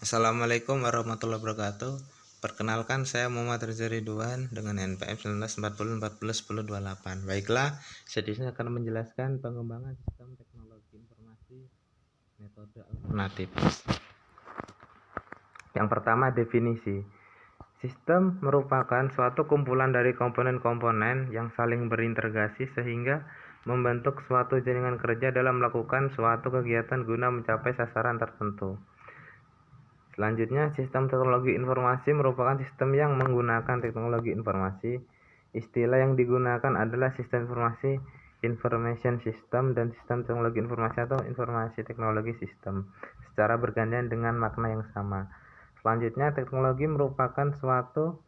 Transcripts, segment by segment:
Assalamualaikum warahmatullahi wabarakatuh. Perkenalkan, saya Muhammad Reza Ridwan dengan NPM 1940401028. Baiklah, saya di sini akan menjelaskan pengembangan sistem teknologi informasi metode alternatif. Yang pertama, definisi. Sistem merupakan suatu kumpulan dari komponen-komponen yang saling berintegrasi sehingga membentuk suatu jaringan kerja dalam melakukan suatu kegiatan guna mencapai sasaran tertentu. Selanjutnya, sistem teknologi informasi merupakan sistem yang menggunakan teknologi informasi. Istilah yang digunakan adalah sistem informasi, information system, dan sistem teknologi informasi atau informasi teknologi sistem, secara bergantian dengan makna yang sama. Selanjutnya, teknologi merupakan suatu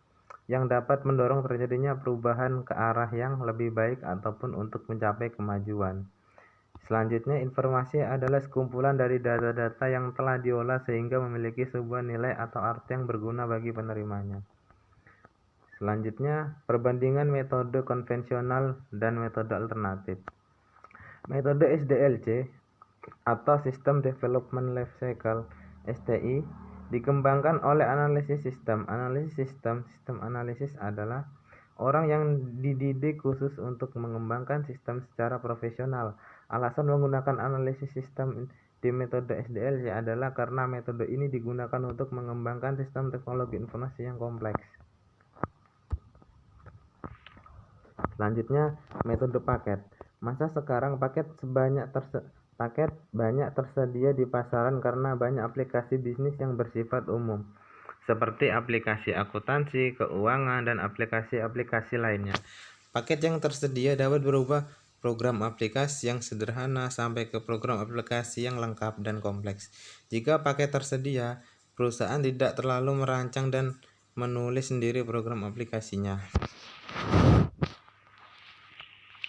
yang dapat mendorong terjadinya perubahan ke arah yang lebih baik ataupun untuk mencapai kemajuan. Selanjutnya, informasi adalah sekumpulan dari data-data yang telah diolah sehingga memiliki sebuah nilai atau arti yang berguna bagi penerimanya. Selanjutnya, perbandingan metode konvensional dan metode alternatif. Metode SDLC atau System Development Life Cycle (STI) dikembangkan oleh analisis sistem. Sistem analisis adalah orang yang dididik khusus untuk mengembangkan sistem secara profesional. Alasan menggunakan analisis sistem di metode SDLC adalah karena metode ini digunakan untuk mengembangkan sistem teknologi informasi yang kompleks. Selanjutnya, metode paket. Masa sekarang paket banyak tersedia di pasaran karena banyak aplikasi bisnis yang bersifat umum, seperti aplikasi akuntansi, keuangan, dan aplikasi-aplikasi lainnya. Paket yang tersedia dapat berubah program aplikasi yang sederhana sampai ke program aplikasi yang lengkap dan kompleks. Jika paket tersedia, perusahaan tidak terlalu merancang dan menulis sendiri program aplikasinya.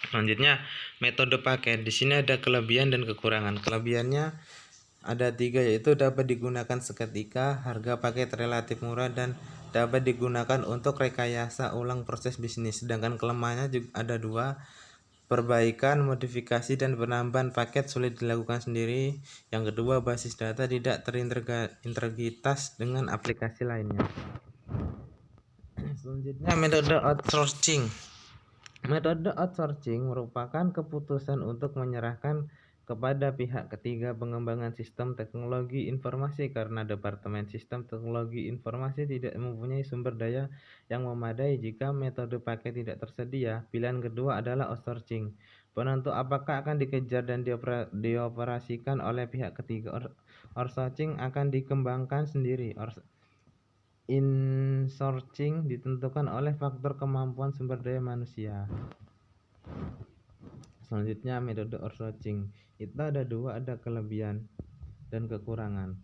Selanjutnya, metode paket. Di sini ada kelebihan dan kekurangan. Kelebihannya ada 3, yaitu dapat digunakan seketika, harga paket relatif murah, dan dapat digunakan untuk rekayasa ulang proses bisnis. Sedangkan kelemahannya juga ada 2, perbaikan, modifikasi, dan penambahan paket sulit dilakukan sendiri. Yang kedua, basis data tidak terintegritas dengan aplikasi lainnya. Selanjutnya, metode outsourcing. Metode outsourcing merupakan keputusan untuk menyerahkan kepada pihak ketiga pengembangan sistem teknologi informasi karena Departemen Sistem Teknologi Informasi tidak mempunyai sumber daya yang memadai. Jika metode paket tidak tersedia, pilihan kedua adalah outsourcing. Penentu apakah akan dikejar dan dioperasikan oleh pihak ketiga. Outsourcing akan dikembangkan sendiri. Insourcing ditentukan oleh faktor kemampuan sumber daya manusia. Selanjutnya, metode outsourcing itu ada 2, ada kelebihan dan kekurangan.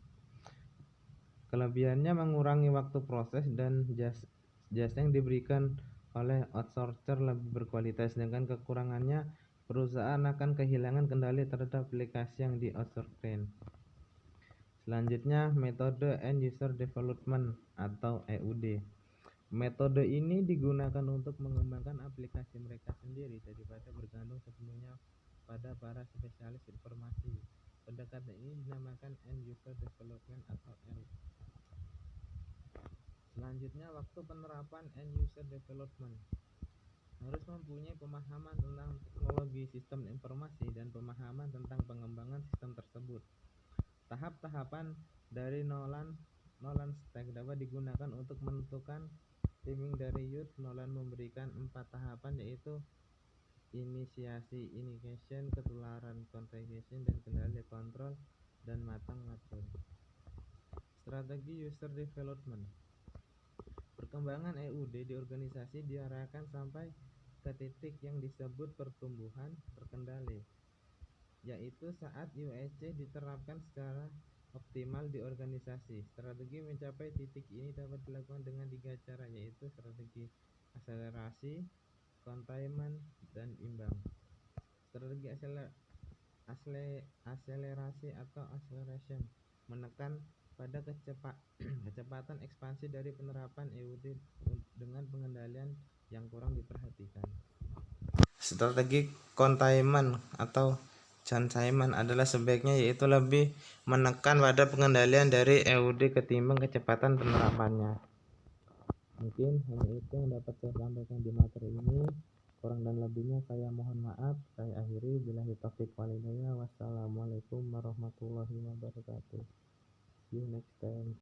Kelebihannya mengurangi waktu proses dan jasa yang diberikan oleh outsourcer lebih berkualitas, sedangkan kekurangannya perusahaan akan kehilangan kendali terhadap aplikasi yang di outsourcing. Selanjutnya, metode End User Development atau EUD. Metode ini digunakan untuk mengembangkan aplikasi mereka sendiri daripada bergantung sepenuhnya pada para spesialis informasi. Pendekatan ini dinamakan End User Development atau EUD. Selanjutnya, waktu penerapan End User Development harus mempunyai pemahaman tentang teknologi sistem informasi dan pemahaman tentang pengembangan sistem tersebut. Tahap-tahapan dari Nolan Stack dapat digunakan untuk menentukan timing dari Youth. Nolan memberikan 4 tahapan, yaitu inisiasi, initiation, ketularan, configuration, dan kendali kontrol, dan matang ngatur. Strategi user development. Perkembangan EUD di organisasi diarahkan sampai ke titik yang disebut pertumbuhan terkendali, yaitu saat UEC diterapkan secara optimal di organisasi. Strategi mencapai titik ini dapat dilakukan dengan 3 cara, yaitu strategi akselerasi, containment, dan imbang. Strategi akselerasi atau acceleration menekan pada kecepatan ekspansi dari penerapan EUD dengan pengendalian yang kurang diperhatikan. Strategi containment atau John Simon adalah sebaiknya, yaitu lebih menekan pada pengendalian dari EUD ketimbang kecepatan penerapannya. Mungkin hanya itu yang dapat saya sampaikan di materi ini. Kurang dan lebihnya saya mohon maaf. Saya akhiri. Billahi taufiq wal hidayah. Wassalamualaikum warahmatullahi wabarakatuh. See you next time.